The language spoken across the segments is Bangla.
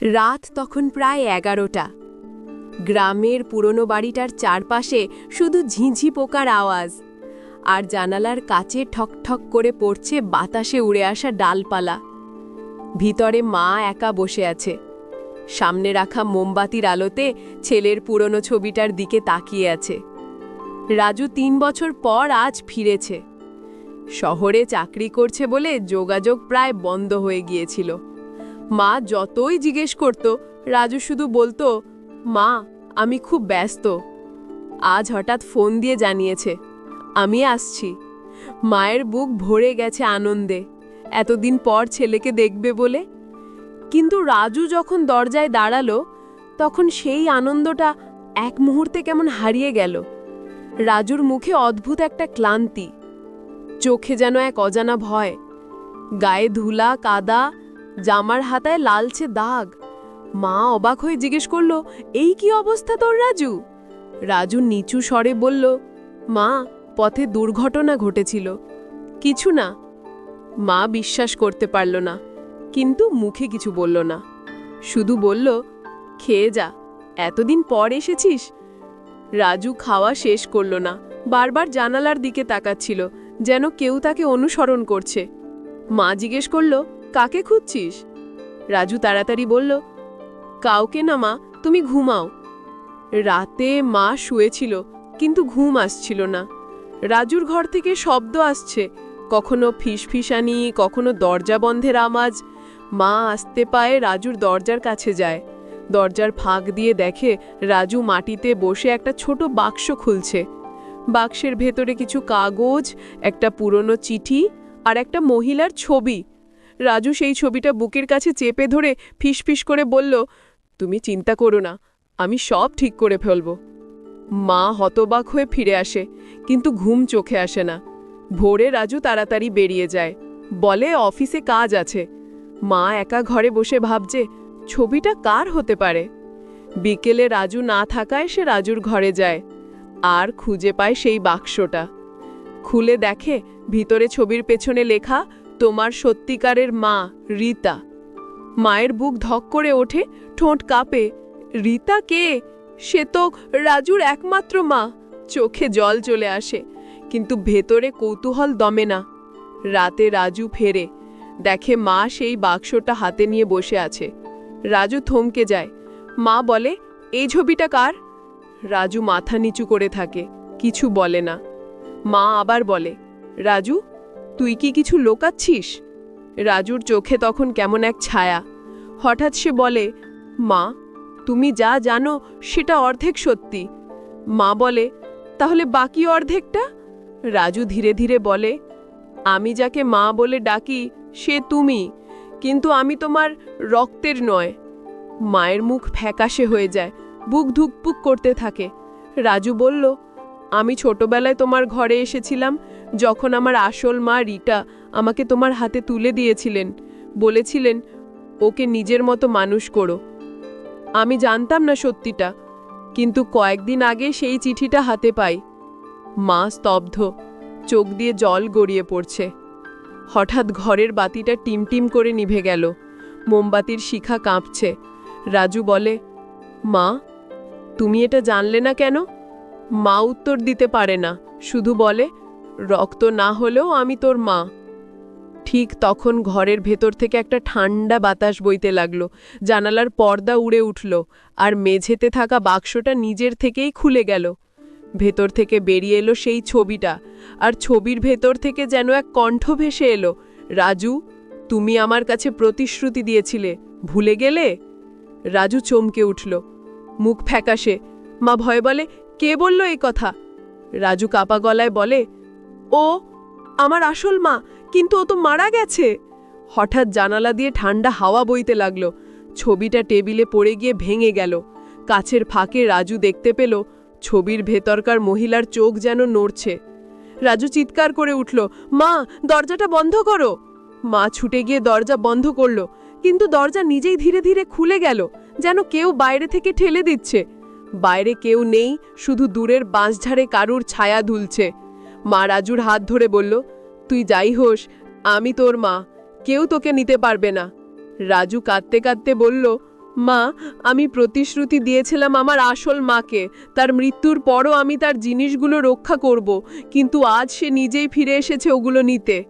রাত তখন প্রায় 11টা। গ্রামের পুরনো বাড়িটার চারপাশে শুধু ঝিঁঝি পোকার আওয়াজ, আর জানালার কাছে ঠকঠক করে পড়ছে বাতাসে উড়ে আসা ডালপালা। ভিতরে মা একা বসে আছে, সামনে রাখা মোমবাতির আলোতে ছেলের পুরনো ছবিটার দিকে তাকিয়ে আছে। রাজু 3 বছর পর আজ ফিরেছে। শহরে চাকরি করছে বলে যোগাযোগ প্রায় বন্ধ হয়ে গিয়েছিল। মা যতই জিজ্ঞেস করত, রাজু শুধু বলতো, মা আমি খুব ব্যস্ত। আজ হঠাৎ ফোন দিয়ে জানিয়েছে, আমি আসছি। মায়ের বুক ভরে গেছে আনন্দে, এতদিন পর ছেলেকে দেখবে বলে। কিন্তু রাজু যখন দরজায় দাঁড়ালো, তখন সেই আনন্দটা এক মুহূর্তে কেমন হারিয়ে গেল। রাজুর মুখে অদ্ভুত একটা ক্লান্তি, চোখে যেন এক অজানা ভয়। গায়ে ধুলা কাদা, জামার হাতায় লালচে দাগ। মা অবাক হয়ে জিজ্ঞেস করলো, এই কি অবস্থা তোর রাজু? রাজু নিচু স্বরে বলল, মা পথে দুর্ঘটনা ঘটেছিল। কিছু না। মা বিশ্বাস করতে পারল না, কিন্তু মুখে কিছু বলল না, শুধু বলল, খেয়ে যা, এতদিন পর এসেছিস। রাজু খাওয়া শেষ করল না, বারবার জানালার দিকে তাকাচ্ছিল, যেন কেউ তাকে অনুসরণ করছে। মা জিজ্ঞেস করল, কাকে খুঁজছিস? রাজু তাড়াতাড়ি বলল, কাউকে না মা, তুমি ঘুমাও। রাতে মা শুয়েছিল, কিন্তু ঘুম আসছিল না। রাজুর ঘর থেকে শব্দ আসছে, কখনো ফিসফিসানি, কখনো দরজা বন্ধের আওয়াজ। মা আস্তে পায়ে রাজুর দরজার কাছে যায়। দরজার ফাঁক দিয়ে দেখে রাজু মাটিতে বসে একটা ছোট বাক্স খুলছে। বাক্সের ভেতরে কিছু কাগজ, একটা পুরনো চিঠি আর একটা মহিলার ছবি। রাজু সেই ছবিটা বুকের কাছে চেপে ধরে ফিসফিস করে বলল, তুমি চিন্তা করো না, আমি সব ঠিক করে ফেলব। মা হতবাক হয়ে ফিরে আসে, কিন্তু ঘুম চোখে আসে না। ভোরে রাজু তাড়াতাড়ি বেরিয়ে যায়, বলে অফিসে কাজ আছে। মা একা ঘরে বসে ভাবছে, ছবিটা কার হতে পারে। বিকেলে রাজু না থাকায় সে রাজুর ঘরে যায়, আর খুঁজে পায় সেই বাক্সটা। খুলে দেখে ভিতরে ছবির পেছনে লেখা, তোমার সত্যিকারের মা রীতা। মায়ের বুক ধক করে ওঠে, ঠোঁট কাঁপে। রীতা কে? সে তো রাজুর একমাত্র মা। চোখে জল চলে আসে, কিন্তু ভেতরে কৌতূহল দমে না। রাতে রাজু ফেরে, দেখে মা সেই বাক্সটা হাতে নিয়ে বসে আছে। রাজু থমকে যায়। মা বলে, এই ছবিটা কার? রাজু মাথা নিচু করে থাকে, কিছু বলে না। মা আবার বলে, রাজু তুই কি কিছু লোকাচ্ছিস? রাজুর চোখে তখন কেমন এক ছায়া। হঠাৎ সে বলে, মা তুমি যা জানো সেটা অর্ধেক সত্যি। মা বলে, তাহলে বাকি অর্ধেকটা? রাজু ধীরে ধীরে বলে, আমি যাকে মা বলে ডাকি সে তুমি, কিন্তু আমি তোমার রক্তের নয়। মায়ের মুখ ফ্যাকাশে হয়ে যায়, বুক ধুকপুক করতে থাকে। রাজু বলল, আমি ছোটবেলায় তোমার ঘরে এসেছিলাম, যখন আমার আসল মা রীতা আমাকে তোমার হাতে তুলে দিয়েছিলেন, বলেছিলেন ওকে নিজের মতো মানুষ করো। আমি জানতাম না সত্যিটা, কিন্তু কয়েকদিন আগে সেই চিঠিটা হাতে পাই। মা স্তব্ধ, চোখ দিয়ে জল গড়িয়ে পড়ছে। হঠাৎ ঘরের বাতিটা টিমটিম করে নিভে গেল, মোমবাতির শিখা কাঁপছে। রাজু বলে, মা তুমি এটা জানলে না কেন? মা উত্তর দিতে পারে না, শুধু বলে, রক্ত না হলেও আমি তোর মা। ঠিক তখন ঘরের ভেতর থেকে একটা ঠান্ডা বাতাস বইতে লাগলো, জানালার পর্দা উড়ে উঠল, আর মেঝেতে থাকা বাক্সটা নিজের থেকেই খুলে গেল। ভেতর থেকে বেরিয়ে এলো সেই ছবিটা, আর ছবির ভেতর থেকে যেন এক কণ্ঠ ভেসে এলো, রাজু তুমি আমার কাছে প্রতিশ্রুতি দিয়েছিলে, ভুলে গেলে? রাজু চমকে উঠল, মুখ ফ্যাকাশে। মা ভয়ে বলে, কে বলল এই কথা? রাজু কাপা গলায় বলে, ও আমার আসল মা, কিন্তু ও তো মারা গেছে। হঠাৎ জানালা দিয়ে ঠান্ডা হাওয়া বইতে লাগলো, ছবিটা টেবিলে পড়ে গিয়ে ভেঙে গেল। কাছের ফাঁকে রাজু দেখতে পেল ছবির ভেতরকার মহিলার চোখ যেন নড়ছে। রাজু চিৎকার করে উঠল, মা দরজাটা বন্ধ করো। মা ছুটে গিয়ে দরজা বন্ধ করল, কিন্তু দরজা নিজেই ধীরে ধীরে খুলে গেল, যেন কেউ বাইরে থেকে ঠেলে দিচ্ছে। বাইরে কেউ নেই, শুধু দূরের বাঁশঝাড়ে কারুর ছায়া দুলছে। মা রাজুর হাত ধরে বলল, তুই যাই হোস, আমি তোর মা, কেউ তোকে নিতে পারবে না। রাজু কাঁদতে কাঁদতে বলল, মা, আমি প্রতিশ্রুতি দিয়েছিলাম আমার আসল মাকে, তার মৃত্যুর পরও আমি তার জিনিসগুলো রক্ষা করব, কিন্তু আজ সে নিজেই ফিরে এসেছে ওগুলো নিতে।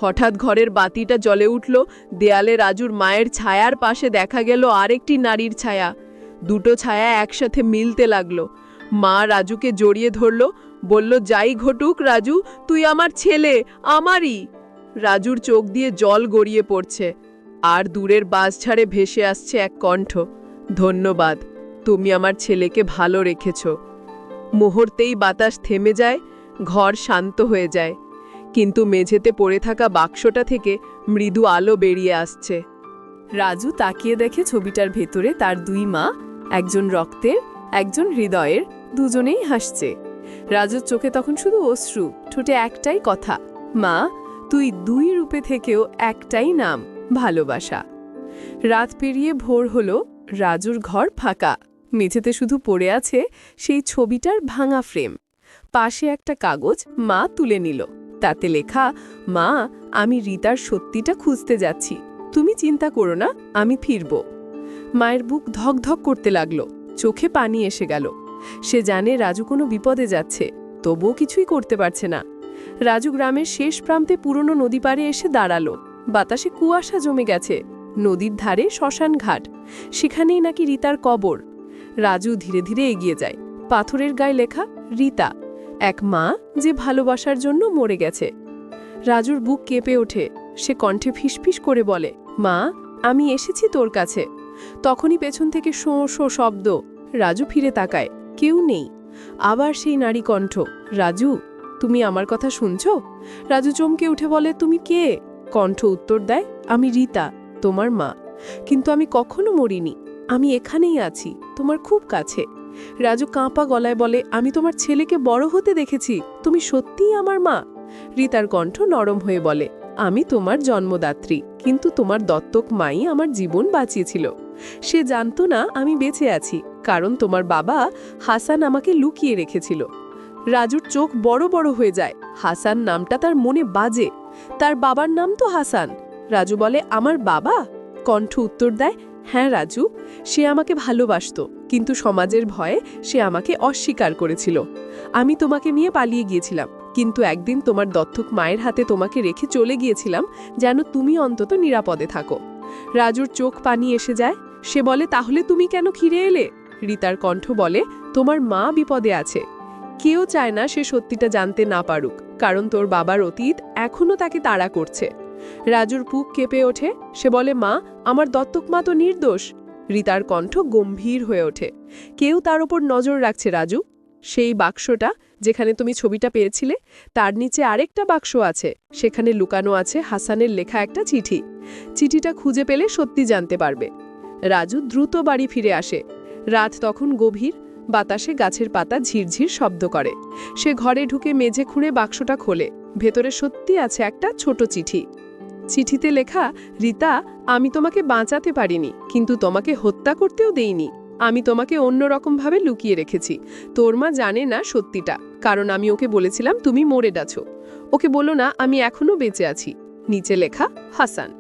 হঠাৎ ঘরের বাতিটা জ্বলে উঠল, দেয়ালে রাজুর মায়ের ছায়ার পাশে দেখা গেল আরেকটি নারীর ছায়া। দুটো ছায়া একসাথে মিলতে লাগলো। মা রাজুকে জড়িয়ে ধরল, বলল, যাই ঘটুক রাজু, তুই আমার ছেলে, আমারই। রাজুর চোখ দিয়ে জল গড়িয়ে পড়ছে, আর দূরের বাঁশঝাড়ে ভেসে আসছে এক কণ্ঠ, ধন্যবাদ, তুমি আমার ছেলেকে ভালো রেখেছ। মুহূর্তেই বাতাস থেমে যায়, ঘর শান্ত হয়ে যায়, কিন্তু মেঝেতে পড়ে থাকা বাক্সটা থেকে মৃদু আলো বেরিয়ে আসছে। রাজু তাকিয়ে দেখে ছবিটার ভেতরে তার দুই মা, একজন রক্তের, একজন হৃদয়ের, দুজনেই হাসছে। রাজুর চোখে তখন শুধু অশ্রু, ঠোঁটে একটাই কথা, মা, তুই দুই রূপে থেকেও একটাই নাম, ভালোবাসা। রাত পেরিয়ে ভোর হলো, রাজুর ঘর ফাঁকা, মেঝেতে শুধু পড়ে আছে সেই ছবিটার ভাঙা ফ্রেম। পাশে একটা কাগজ মা তুলে নিল, তাতে লেখা, মা, আমি রিতার সত্যিটা খুঁজতে যাচ্ছি, তুমি চিন্তা করো না, আমি ফিরব। মায়ের বুক ধকধক করতে লাগলো, চোখে পানি এসে গেল। সে জানে রাজু কোনো বিপদে যাচ্ছে, তবুও কিছুই করতে পারছে না। রাজু গ্রামের শেষ প্রান্তে পুরনো নদী পাড়ে এসে দাঁড়ালো। বাতাসে কুয়াশা জমে গেছে, নদীর ধারে শ্মশান ঘাট, সেখানেই নাকি রিতার কবর। রাজু ধীরে ধীরে এগিয়ে যায়। পাথরের গায়ে লেখা, রিতা, এক মা যে ভালোবাসার জন্য মরে গেছে। রাজুর বুক কেঁপে ওঠে, সে কণ্ঠে ফিসফিস করে বলে, মা, আমি এসেছি তোর কাছে। তখনই পেছন থেকে শো শো শব্দ। রাজু ফিরে তাকায়, কেউ নেই। আবার সেই নারী কণ্ঠ, রাজু, তুমি আমার কথা শুনছো? রাজু চমকে উঠে বলে, তুমি কে? কণ্ঠ উত্তর দেয়, আমি রিতা, তোমার মা, কিন্তু আমি কখনো মরিনি, আমি এখানেই আছি, তোমার খুব কাছে। রাজু কাঁপা গলায় বলে, আমি তোমার ছেলেকে বড় হতে দেখেছি, তুমি সত্যিই আমার মা? রিতার কণ্ঠ নরম হয়ে বলে, আমি তোমার জন্মদাত্রী, কিন্তু তোমার দত্তক মাই আমার জীবন বাঁচিয়েছিল। সে জানতো না আমি বেঁচে আছি, কারণ তোমার বাবা হাসান আমাকে লুকিয়ে রেখেছিল। রাজুর চোখ বড় বড় হয়ে যায়। হাসান নামটা তার মনে বাজে, তার বাবার নাম তো হাসান। রাজু বলে, আমার বাবা? কণ্ঠ উত্তর দেয়, হ্যাঁ রাজু, সে আমাকে ভালোবাসত, কিন্তু সমাজের ভয়ে সে আমাকে অস্বীকার করেছিল। আমি তোমাকে নিয়ে পালিয়ে গিয়েছিলাম, কিন্তু একদিন তোমার দত্তক মায়ের হাতে তোমাকে রেখে চলে গিয়েছিলাম, যেন তুমি অন্তত নিরাপদে থাকো। রাজুর চোখ পানি এসে যায়। সে বলে, তাহলে তুমি কেন ফিরে এলে? রিতার কণ্ঠ বলে, তোমার মা বিপদে আছে। কেউ চায় না সে সত্যিটা জানতে না পারুক, কারণ তোর বাবার অতীত এখনো তাকে তাড়া করছে। রাজুর বুক কেঁপে ওঠে। সে বলে, মা, আমার দত্তক মা তো নির্দোষ। রিতার কণ্ঠ গম্ভীর হয়ে ওঠে, কেউ তার ওপর নজর রাখছে রাজু। সেই বাক্সটা যেখানে তুমি ছবিটা পেয়েছিলে, তার নিচে আরেকটা বাক্স আছে, সেখানে লুকানো আছে হাসানের লেখা একটা চিঠি। চিঠিটা খুঁজে পেলে সত্যি জানতে পারবে। রাজু দ্রুত বাড়ি ফিরে আসে। রাত তখন গভীর, বাতাসে গাছের পাতা ঝিরঝির শব্দ করে। সে ঘরে ঢুকে মেঝে খুঁড়ে বাক্সটা খোলে। ভেতরে সত্যি আছে একটা ছোট চিঠি। চিঠিতে লেখা, রিতা, আমি তোমাকে বাঁচাতে পারিনি, কিন্তু তোমাকে হত্যা করতেও দেইনি। আমি তোমাকে অন্যরকমভাবে লুকিয়ে রেখেছি। তোর মা জানে না সত্যিটা, কারণ আমি ওকে বলেছিলাম তুমি মরে গেছো। ওকে বলো না আমি এখনো বেঁচে আছি। নিচে লেখা, হাসান।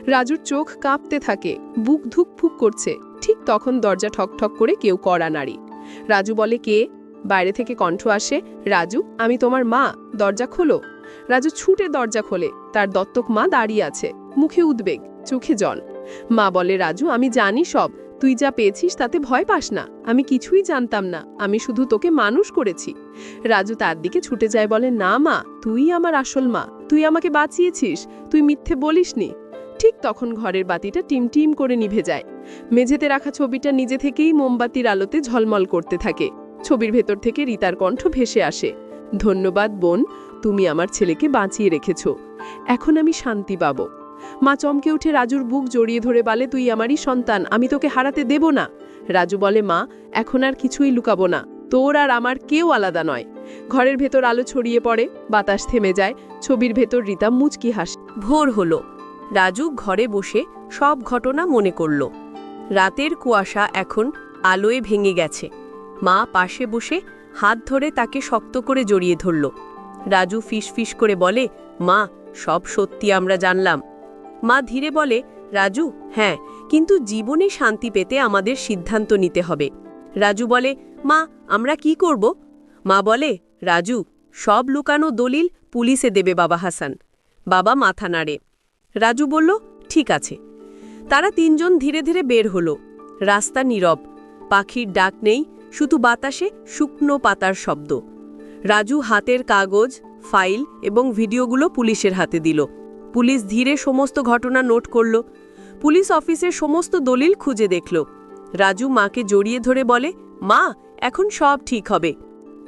রাজুর চোখ কাঁপতে থাকে, বুক ধুকফুক করছে। ঠিক তখন দরজা ঠকঠক করে কেউ কড়া নাড়ি। রাজু বলে, কে? বাইরে থেকে কণ্ঠ আসে, রাজু, আমি তোমার মা, দরজা খোলো। রাজু ছুটে দরজা খোলে। তার দত্তক মা দাঁড়িয়ে আছে, মুখে উদ্বেগ, চোখে জল। মা বলে, রাজু, আমি জানি সব, তুই যা পেয়েছিস তাতে ভয় পাস না, আমি কিছুই জানতাম না, আমি শুধু তোকে মানুষ করেছি। রাজু তার দিকে ছুটে যায়, বলে, না মা, তুই আমার আসল মা, তুই আমাকে বাঁচিয়েছিস, তুই মিথ্যে বলিসনি। ঠিক তখন ঘরের বাতিটা টিমটিম করে নিভে যায়। মেঝেতে রাখা ছবিটা নিজে থেকেই মোমবাতির আলোতে ঝলমল করতে থাকে। ছবির ভেতর থেকে রিতার কণ্ঠ ভেসে আসে, ধন্যবাদ বোন, তুমি আমার ছেলেকে বাঁচিয়ে রেখেছ, এখন আমি শান্তি পাব। মা চমকে উঠে রাজুর বুক জড়িয়ে ধরে বলে, তুই আমারই সন্তান, আমি তোকে হারাতে দেব না। রাজু বলে, মা, এখন আর কিছুই লুকাবো না, তোর আর আমার কেউ আলাদা নয়। ঘরের ভেতর আলো ছড়িয়ে পড়ে, বাতাস থেমে যায়। ছবির ভেতর রিতা মুচকি হাসে। ভোর হলো। রাজু ঘরে বসে সব ঘটনা মনে করল। রাতের কুয়াশা এখন আলোয় ভেঙে গেছে। মা পাশে বসে হাত ধরে তাকে শক্ত করে জড়িয়ে ধরল। রাজু ফিসফিস করে বলে, মা, সব সত্যি আমরা জানলাম। মা ধীরে বলে, রাজু, হ্যাঁ, কিন্তু জীবনে শান্তি পেতে আমাদের সিদ্ধান্ত নিতে হবে। রাজু বলে, মা, আমরা কি করব? মা বলে, রাজু, সব লুকানো দলিল পুলিশে দেবে বাবা হাসান। বাবা মাথা নাড়ে। রাজু বলল, ঠিক আছে। তারা তিনজন ধীরে ধীরে বের হলো। রাস্তা নীরব, পাখির ডাক নেই, শুধু বাতাসে শুকনো পাতার শব্দ। রাজু হাতের কাগজ, ফাইল এবং ভিডিওগুলো পুলিশের হাতে দিল। পুলিশ ধীরে সমস্ত ঘটনা নোট করল। পুলিশ অফিসের সমস্ত দলিল খুঁজে দেখল। রাজু মাকে জড়িয়ে ধরে বলে, মা, এখন সব ঠিক হবে।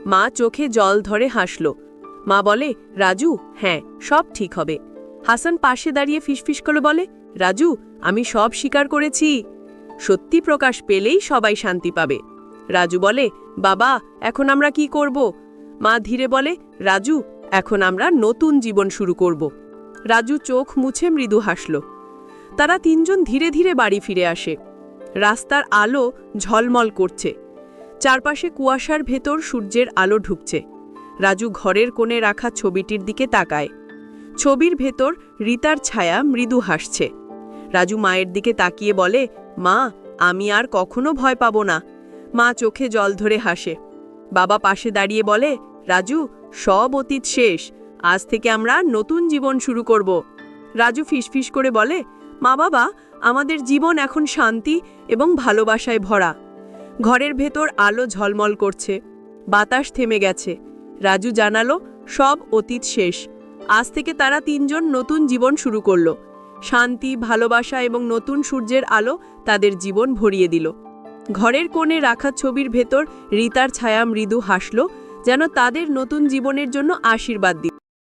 মা চোখে জল ধরে হাসল। মা বলে, রাজু, হ্যাঁ, সব ঠিক হবে। হাসান পাশে দাঁড়িয়ে ফিসফিস করে বলে, রাজু, আমি সব স্বীকার করেছি। সত্যি প্রকাশ পেলেই সবাই শান্তি পাবে। রাজু বলে, বাবা, এখন আমরা কি করব? মা ধীরে বলে, রাজু, এখন আমরা নতুন জীবন শুরু করব। রাজু চোখ মুছে মৃদু হাসল। তারা তিনজন ধীরে ধীরে বাড়ি ফিরে আসে। রাস্তার আলো ঝলমল করছে। চারপাশে কুয়াশার ভেতর সূর্যের আলো ঢুকছে। রাজু ঘরের কোণে রাখা ছবিটির দিকে তাকায়। ছবির ভেতর রীতার ছায়া মৃদু হাসছে। রাজু মায়ের দিকে তাকিয়ে বলে, মা, আমি আর কখনো ভয় পাবো না। মা চোখে জল ধরে হাসে। বাবা পাশে দাঁড়িয়ে বলে, রাজু, সব অতীত শেষ, আজ থেকে আমরা নতুন জীবন শুরু করব। রাজু ফিসফিস করে বলে, মা বাবা, আমাদের জীবন এখন শান্তি এবং ভালোবাসায় ভরা। ঘরের ভেতর আলো ঝলমল করছে। বাতাস থেমে গেছে। রাজু জানালো, সব অতীত শেষ, আজ থেকে তারা তিনজন নতুন জীবন শুরু করল। শান্তি, ভালোবাসা এবং নতুন সূর্যের আলো তাদের জীবন ভরিয়ে দিল। ঘরের কোণে রাখা ছবির ভেতর রীতার ছায়া মৃদু হাসল, যেন তাদের নতুন জীবনের জন্য আশীর্বাদ দিল।